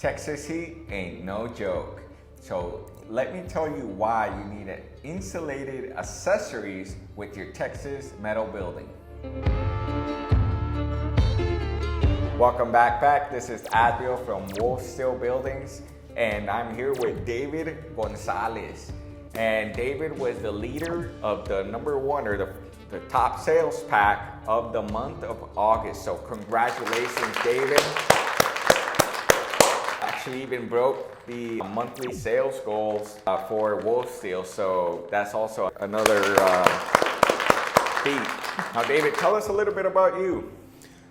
Texas heat ain't no joke. So let me tell you why you need an insulated accessories with your Texas metal building. Welcome back. This is Adbeel from WolfSteel Buildings, and I'm here with David Gonzalez. And David was the leader of the #1 or the top sales pack of the month of August. So congratulations, David. Actually even broke the monthly sales goals for WolfSteel. So that's also another feat. Now, David, tell us a little bit about you.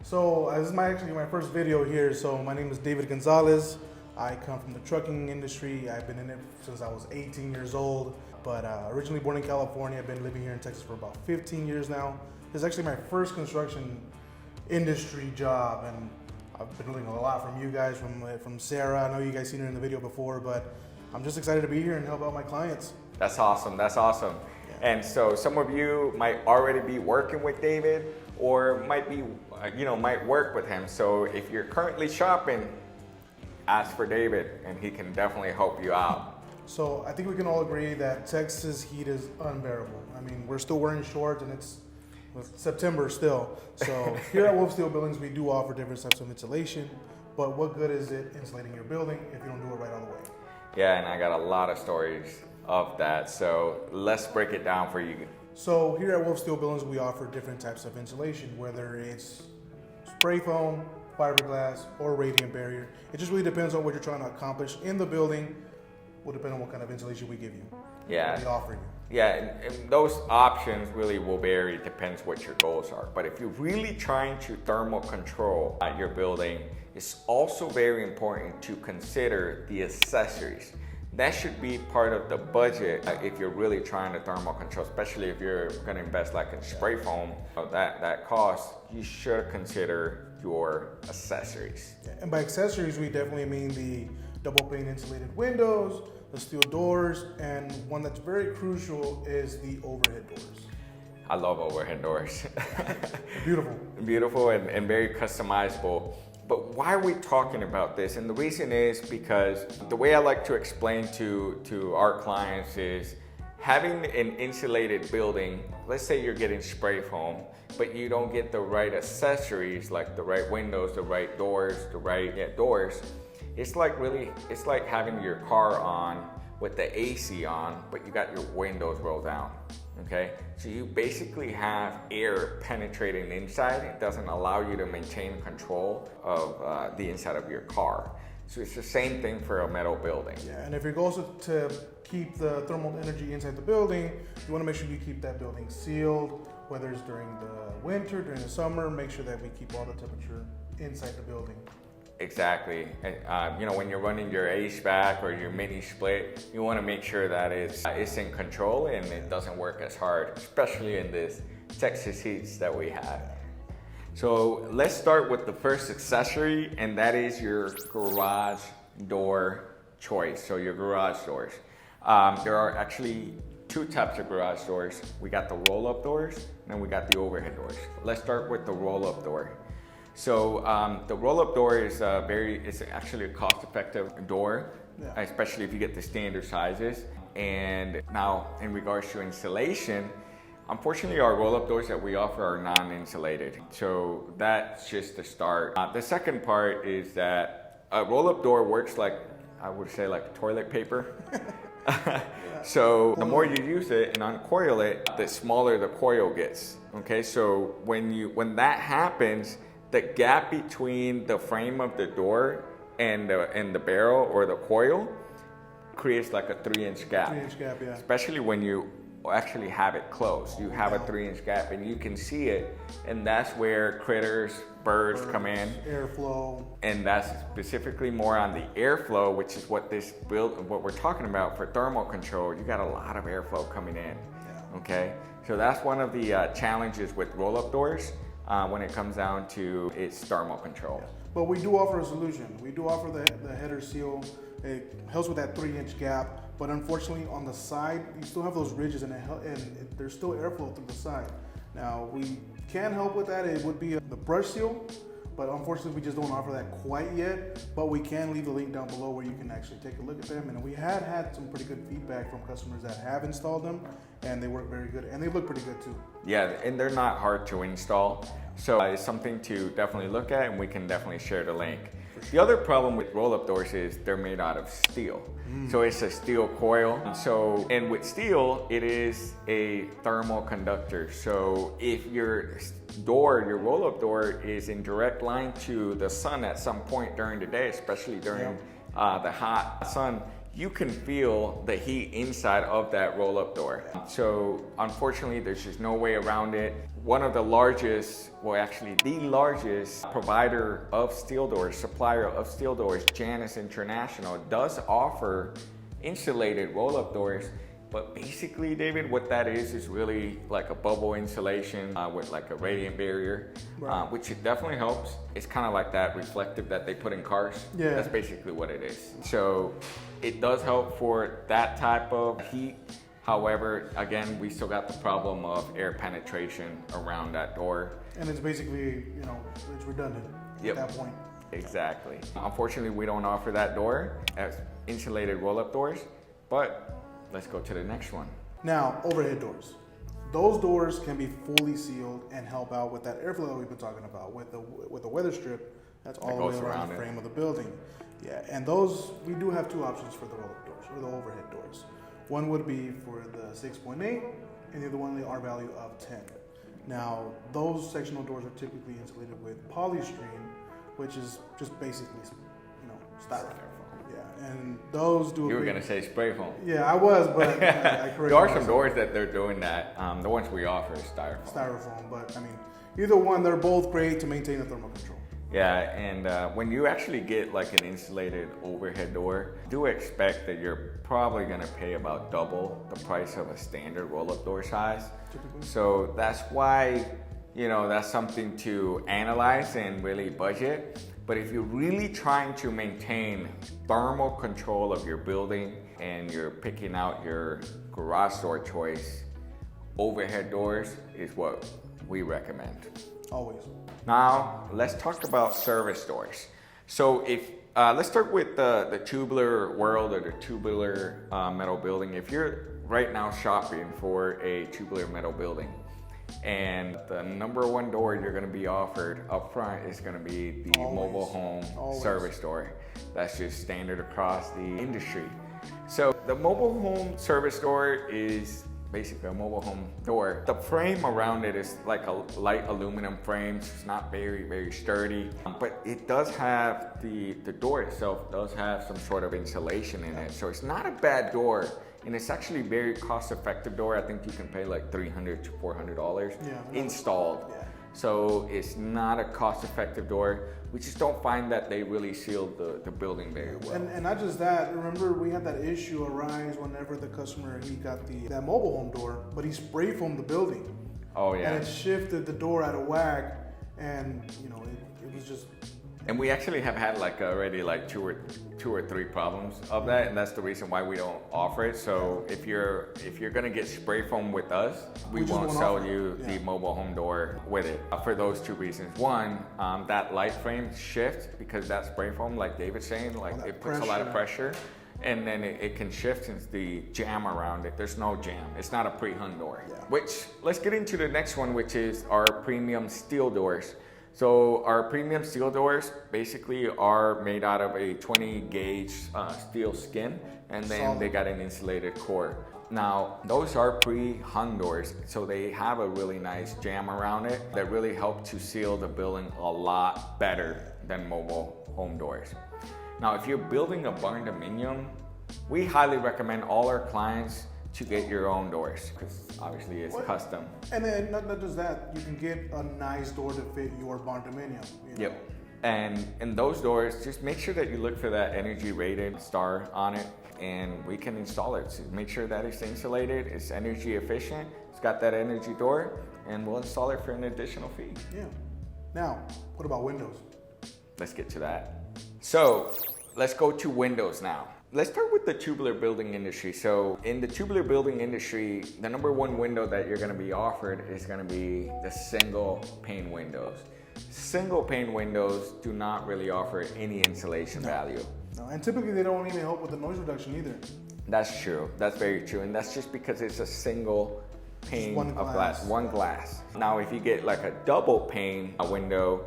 So this is actually my first video here. So my name is David Gonzalez. I come from the trucking industry. I've been in it since I was 18 years old, but originally born in California. I've been living here in Texas for about 15 years now. This is actually my first construction industry job, and I've been learning a lot from you guys, from Sarah. I know you guys seen her in the video before, but I'm just excited to be here and help out my clients. That's awesome. That's awesome. Yeah. And so some of you might already be working with David, or might be, might work with him. So if you're currently shopping, ask for David, and he can definitely help you out. So I think we can all agree that Texas heat is unbearable. I mean, we're still wearing shorts, and it's September still. So here at WolfSteel Buildings, we do offer different types of insulation, but what good is it insulating your building if you don't do it right all the way? Yeah, and I got a lot of stories of that. So let's break it down for you. So here at WolfSteel Buildings, we offer different types of insulation, whether it's spray foam, fiberglass, or radiant barrier. It just really depends on what you're trying to accomplish in the building. Will depend on what kind of insulation we give you. Yeah. We offer you. Yeah, and those options really will vary, depends what your goals are. But if you're really trying to thermal control your building, it's also very important to consider the accessories. That should be part of the budget if you're really trying to thermal control, especially if you're going to invest like in spray foam, that cost, you should consider your accessories. Yeah, and by accessories, we definitely mean the double pane insulated windows, the steel doors, and one that's very crucial is the overhead doors. I love overhead doors. Beautiful. Beautiful and very customizable. But why are we talking about this? And the reason is because the way I like to explain to our clients is having an insulated building, let's say you're getting spray foam, but you don't get the right accessories, like the right windows, the right doors, doors. It's like having your car on with the AC on, but you got your windows rolled down, okay? So you basically have air penetrating inside. It doesn't allow you to maintain control of the inside of your car. So it's the same thing for a metal building. Yeah, and if your goal is to keep the thermal energy inside the building, you want to make sure you keep that building sealed, whether it's during the winter, during the summer, make sure that we keep all the temperature inside the building. Exactly. When you're running your HVAC or your mini split, you want to make sure that it's in control and it doesn't work as hard, especially in this Texas heat that we have. So let's start with the first accessory, and that is your garage door choice. So your garage doors. There are actually two types of garage doors. We got the roll-up doors, and then we got the overhead doors. Let's start with the roll-up door. So the roll-up door is it's actually a cost-effective door, especially if you get the standard sizes. And now, in regards to insulation, unfortunately, our roll-up doors that we offer are non-insulated. So that's just the start. The second part is that a roll-up door works like, I would say, like toilet paper. So the more you use it and uncoil it, the smaller the coil gets. Okay, so when that happens, the gap between the frame of the door and the barrel or the coil creates like a 3-inch gap. 3-inch gap, yeah. Especially when you actually have it closed. You have a 3-inch gap and you can see it, and that's where critters, birds come in. Airflow. And that's specifically more on the airflow, which is what we're talking about for thermal control. You got a lot of airflow coming in. Yeah. Okay, so that's one of the challenges with roll-up doors. When it comes down to its thermal control. But we do offer a solution. We do offer the header seal. It helps with that 3-inch gap, but unfortunately on the side, you still have those ridges and there's still airflow through the side. Now we can help with that. It would be the brush seal, but unfortunately we just don't offer that quite yet. But we can leave the link down below where you can actually take a look at them. And we had some pretty good feedback from customers that have installed them, and they work very good, and they look pretty good too. Yeah, and they're not hard to install. So it's something to definitely look at, and we can definitely share the link. The other problem with roll-up doors is they're made out of steel. So it's a steel coil. And with steel, it is a thermal conductor. So if your roll-up door is in direct line to the sun at some point during the day, especially during the hot sun, you can feel the heat inside of that roll-up door. So unfortunately, there's just no way around it. One of the largest, well actually the largest provider of steel doors, supplier of steel doors, Janus International, does offer insulated roll-up doors. But basically, David, what that is really like a bubble insulation with like a radiant barrier, which it definitely helps. It's kind of like that reflective that they put in cars. Yeah. That's basically what it is. So it does help for that type of heat. However, again, we still got the problem of air penetration around that door. And it's basically, it's redundant at that point. Exactly. Unfortunately, we don't offer that door as insulated roll-up doors, but let's go to the next one. Now, overhead doors. Those doors can be fully sealed and help out with that airflow that we've been talking about with the weather strip that's all the way around the frame of the building. Yeah, and those, we do have two options for the roll-up doors, or the overhead doors. One would be for the 6.8, and the other one the R value of 10. Now, those sectional doors are typically insulated with polystyrene, which is just basically, styrofoam. Yeah, and those do. You were gonna say spray foam. Yeah, I was, but I corrected there are some doors that they're doing that. The ones we offer is styrofoam. Styrofoam, but I mean, either one, they're both great to maintain the thermal control. Yeah, and when you actually get like an insulated overhead door, do expect that you're probably gonna pay about double the price of a standard roll-up door size. Typically. So that's why, that's something to analyze and really budget. But if you're really trying to maintain thermal control of your building and you're picking out your garage door choice, overhead doors is what we recommend. Always. Now, let's talk about service doors. So let's start with the tubular world or the tubular metal building. If you're right now shopping for a tubular metal building, and the number one door you're gonna be offered up front is gonna be the mobile home service door. That's just standard across the industry. So the mobile home service door is basically a mobile home door. The frame around it is like a light aluminum frame. So it's not very, very sturdy, but it does have, the door itself does have some sort of insulation in it. So it's not a bad door. And it's actually a very cost-effective door. I think you can pay like $300 to $400 installed. Yeah. So it's not a cost-effective door. We just don't find that they really sealed the building very well. And not just that, remember we had that issue arise whenever the customer, he got that mobile home door, but he spray foamed the building. Oh yeah. And it shifted the door out of whack, and it was just. And we actually have had already two or three problems of that, and that's the reason why we don't offer it. So if you're gonna get spray foam with us, we won't sell you the mobile home door with it for those two reasons. One, that light frame shifts because that spray foam, like David's saying, it puts a lot of pressure, and then it can shift since the jam around it. There's no jam. It's not a pre-hung door. Yeah. Which, let's get into the next one, which is our premium steel doors. So our premium steel doors basically are made out of a 20 gauge steel skin, and then they got an insulated core. Now, those are pre-hung doors, so they have a really nice jam around it that really help to seal the building a lot better than mobile home doors. Now, if you're building a barn dominium, we highly recommend all our clients to get your own doors, because obviously it's custom. And then not just that, you can get a nice door to fit your barn dominium. Yep. And in those doors, just make sure that you look for that energy rated star on it, and we can install it. So make sure that it's insulated, it's energy efficient, it's got that energy door, and we'll install it for an additional fee. Yeah. Now, what about windows? Let's get to that. So let's go to windows now. Let's start with the tubular building industry. So in the tubular building industry, the number one window that you're gonna be offered is gonna be the single pane windows. single pane windows do not really offer any insulation value. No, and typically they don't even help with the noise reduction either. That's true. That's very true. And that's just because it's a single pane one of glass, one glass. Now, if you get like a double pane window,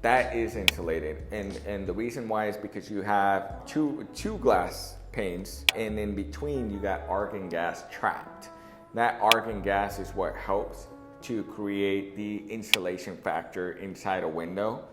that is insulated. And the reason why is because you have two glass panes, and in between you got argon gas trapped. That argon gas is what helps to create the insulation factor inside a window.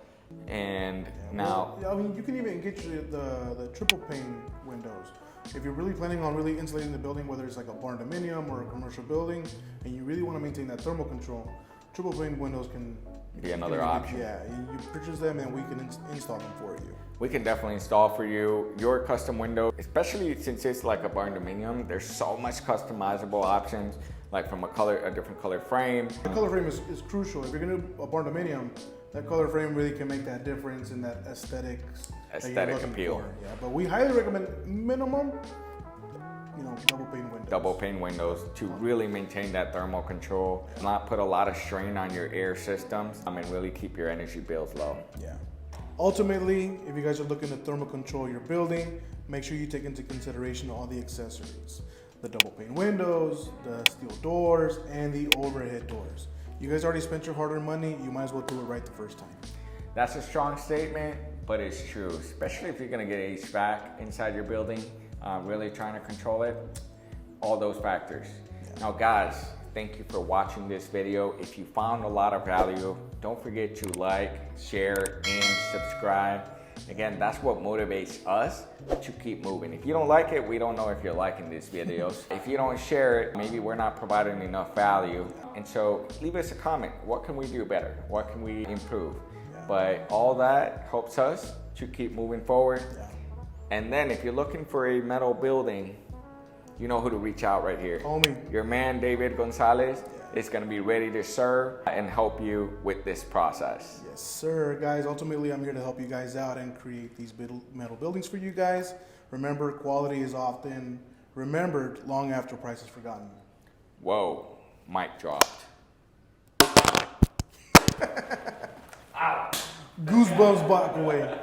And now, I mean, you can even get the triple pane windows. If you're really planning on really insulating the building, whether it's like a barn dominium or a commercial building, and you really want to maintain that thermal control, triple pane windows can be another option. Yeah, you purchase them and we can install them for you. We can definitely install for you your custom window, especially since it's like a barn dominium. There's so much customizable options, like from a different color frame. The color frame is crucial. If you're gonna do a barn dominium, that color frame really can make that difference in that aesthetic appeal. For. Yeah, but we highly recommend minimum, double pane windows. Double pane windows to really maintain that thermal control, not put a lot of strain on your air systems, and really keep your energy bills low. Yeah. Ultimately, if you guys are looking to thermal control your building, make sure you take into consideration all the accessories. The double pane windows, the steel doors, and the overhead doors. You guys already spent your hard-earned money, you might as well do it right the first time. That's a strong statement, but it's true, especially if you're gonna get HVAC inside your building, really trying to control it, all those factors. Yeah. Now guys, thank you for watching this video. If you found a lot of value, don't forget to like, share, and subscribe. Again, that's what motivates us to keep moving. If you don't like it, we don't know if you're liking these videos. If you don't share it, maybe we're not providing enough value. And so leave us a comment. What can we do better? What can we improve? Yeah. But all that helps us to keep moving forward. Yeah. And then if you're looking for a metal building, you know who to reach out right here. Homie. Your man, David Gonzalez, is gonna be ready to serve and help you with this process. Yes, sir. Guys, ultimately, I'm here to help you guys out and create these metal buildings for you guys. Remember, quality is often remembered long after price is forgotten. Whoa, mic dropped. Goosebumps back away.